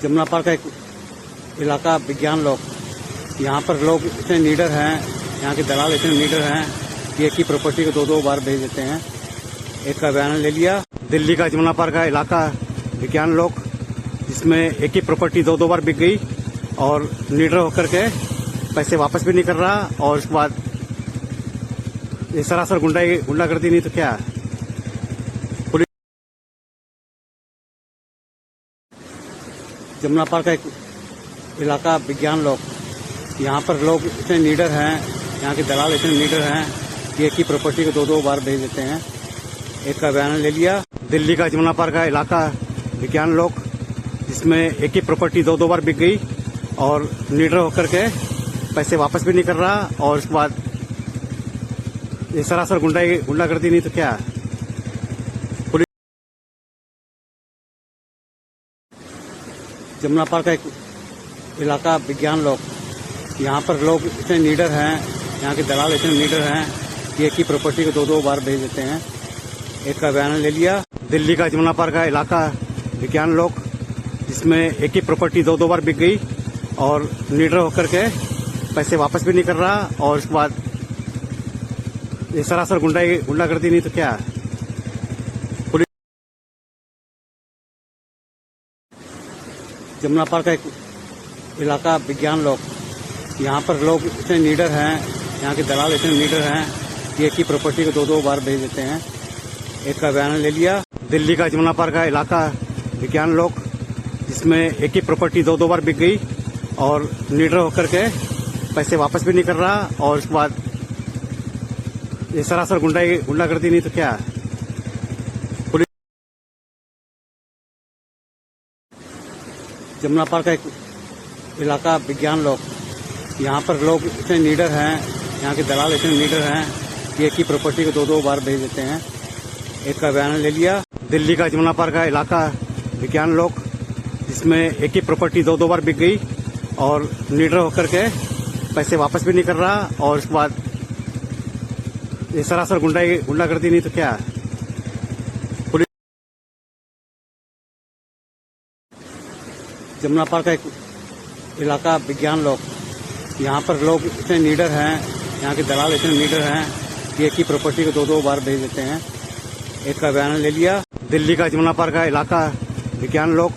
जमुना पार का एक इलाका विज्ञान लोग, यहाँ पर लोग इतने लीडर हैं, यहाँ के दलाल इतने लीडर हैं कि एक ही प्रॉपर्टी को दो दो बार भेज देते हैं। एक का बयान ले लिया। दिल्ली का जमुना पार का इलाका विज्ञान लोग, जिसमें एक ही प्रॉपर्टी दो दो बार बिक गई और लीडर होकर के पैसे वापस भी नहीं कर रहा, और उसके बाद ये सरासर गुंडागर्दी नहीं तो क्या। पुलिस जमुना पार का एक इलाका विज्ञान लोग, यहाँ पर लोग इतने लीडर हैं, यहाँ के दलाल इतने लीडर हैं कि एक ही प्रॉपर्टी को दो दो बार भेज देते हैं। एक का बयान ले लिया। दिल्ली का जमुना पार का इलाका विज्ञान लोग, जिसमें एक ही प्रॉपर्टी दो दो बार बिक गई और लीडर होकर के पैसे वापस भी नहीं कर रहा, और उसके बाद ये सरासर गुंडागर्दी नहीं तो क्या। पुलिस जमुना पार का एक इलाका विज्ञान लोग, यहाँ पर लोग इतने लीडर हैं, यहाँ के दलाल इतने लीडर हैं कि एक ही प्रॉपर्टी को दो दो बार भेज देते हैं। एक का बयान ले लिया। दिल्ली का जमुना पार का इलाका विज्ञान लोग, जिसमें एक ही प्रॉपर्टी दो दो बार बिक गई और लीडर होकर के पैसे वापस भी नहीं कर रहा, और उसके बाद ये सरासर गुंडागर्दी नहीं तो क्या। पुलिस जमुना पार का एक इलाका विज्ञान लोग, यहाँ पर लोग इतने लीडर हैं, यहाँ के दलाल इतने लीडर हैं कि एक ही प्रॉपर्टी को दो दो बार भेज देते हैं। एक का बयान ले लिया। दिल्ली का जमुना पार का इलाका विज्ञान लोग, जिसमें एक ही प्रॉपर्टी दो दो बार बिक गई और लीडर होकर के पैसे वापस भी नहीं कर रहा, और उसके बाद ये सरासर गुंडागर्दी नहीं तो क्या। पुलिस जमुना पार का एक इलाका विज्ञान लोग, यहाँ पर लोग इतने लीडर हैं, यहाँ के दलाल इतने लीडर हैं कि एक ही प्रॉपर्टी को दो दो बार भेज देते हैं। एक का बयान ले लिया। दिल्ली का जमुना पार का इलाका विज्ञान लोग, जिसमें एक ही प्रॉपर्टी दो दो बार बिक गई और लीडर होकर के पैसे वापस भी नहीं कर रहा, और उसके बाद ये सरासर गुंडागर्दी नहीं तो क्या। पुलिस जमुना पार का एक इलाका विज्ञान लोग, यहाँ पर लोग इतने लीडर हैं, यहाँ के दलाल इतने लीडर हैं कि एक ही प्रॉपर्टी को दो दो बार भेज देते हैं। एक का बयान ले लिया। दिल्ली का जमुना पार का इलाका विज्ञान लोग,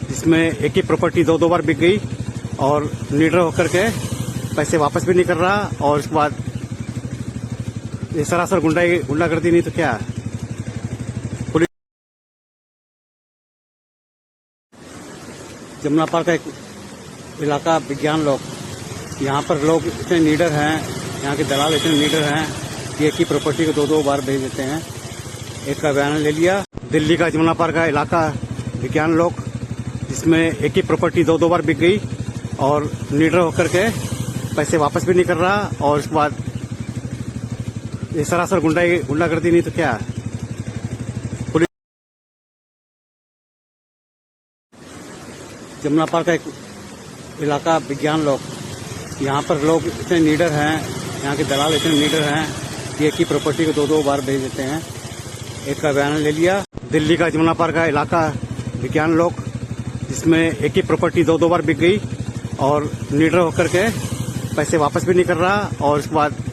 जिसमें एक ही प्रॉपर्टी दो दो बार बिक गई और लीडर होकर के पैसे वापस भी नहीं कर रहा, और उसके बाद ये सरासर गुंडागर्दी नहीं तो क्या। पुलिस जमुना पार का एक इलाका विज्ञान लोग, यहाँ पर लोग इतने लीडर हैं, यहाँ के दलाल इतने लीडर हैं कि एक ही प्रॉपर्टी को दो दो बार भेज देते हैं। एक का बयान ले लिया। दिल्ली का जमुना पार का इलाका विज्ञान लोग, जिसमें एक ही प्रॉपर्टी दो दो बार बिक गई और लीडर होकर के पैसे वापस भी नहीं कर रहा, और उसके बाद ये सरासर गुंडागर्दी नहीं तो क्या। पुलिस जमुना पार का एक इलाका विज्ञान लोग, यहाँ पर लोग इतने लीडर हैं, यहाँ के दलाल इतने लीडर हैं कि एक ही प्रॉपर्टी को दो दो बार भेज देते हैं। एक का बयान ले लिया। दिल्ली का जमुना पार का इलाका विज्ञान लोग, जिसमें एक ही प्रॉपर्टी दो दो बार बिक गई और लीडर होकर के पैसे वापस भी नहीं कर रहा, और उसके बाद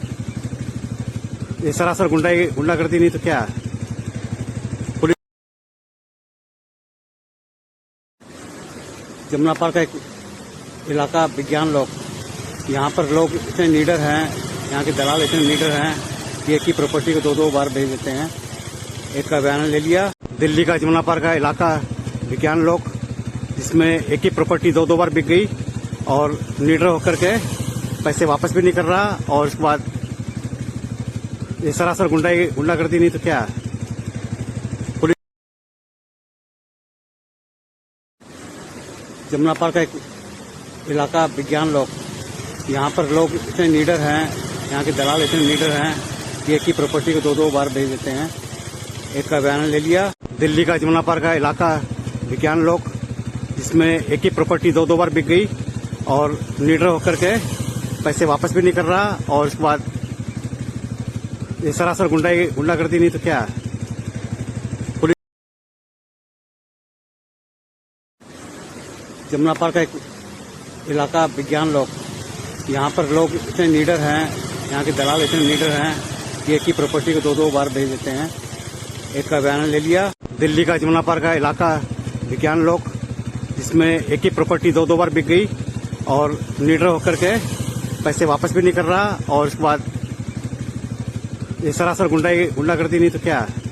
ये सरासर गुंडागर्दी नहीं तो क्या। पुलिस जमुना पार का एक इलाका विज्ञान लोग, यहाँ पर लोग इतने लीडर हैं, यहाँ के दलाल इतने लीडर हैं कि एक ही प्रॉपर्टी को दो दो बार भेज देते हैं। एक का बयान ले लिया। दिल्ली का जमुना पार का इलाका विज्ञान लोग, जिसमें एक ही प्रॉपर्टी दो दो बार बिक गई और लीडर होकर के पैसे वापस भी नहीं कर रहा, और उसके बाद ये सरासर गुंडागर्दी नहीं तो क्या। पुलिस जमुना पार का एक इलाका विज्ञान लोग, यहाँ पर लोग इतने लीडर हैं, यहाँ के दलाल इतने लीडर हैं कि एक ही प्रॉपर्टी को दो दो बार भेज देते हैं। एक का बयान ले लिया। दिल्ली का जमुना पार का इलाका विज्ञान लोग, जिसमें एक ही प्रॉपर्टी दो दो बार बिक गई और लीडर होकर के पैसे वापस भी नहीं कर रहा, और उसके बाद ये सरासर गुंडागर्दी नहीं तो क्या। पुलिस जमुना पार्क का एक इलाका विज्ञान लोक, यहाँ पर लोग इतने नीडर हैं, यहाँ के दलाल इतने नीडर हैं कि एक ही प्रॉपर्टी को दो बार भेज देते हैं। एक का बयान ले लिया। दिल्ली का जमुना पार्क का इलाका विज्ञान लोक, जिसमें एक ही प्रॉपर्टी दो बार बिक गई और नीडर होकर के पैसे वापस भी नहीं कर रहा, और उसके बाद ये सरासर गुंडागर्दी नहीं तो क्या है।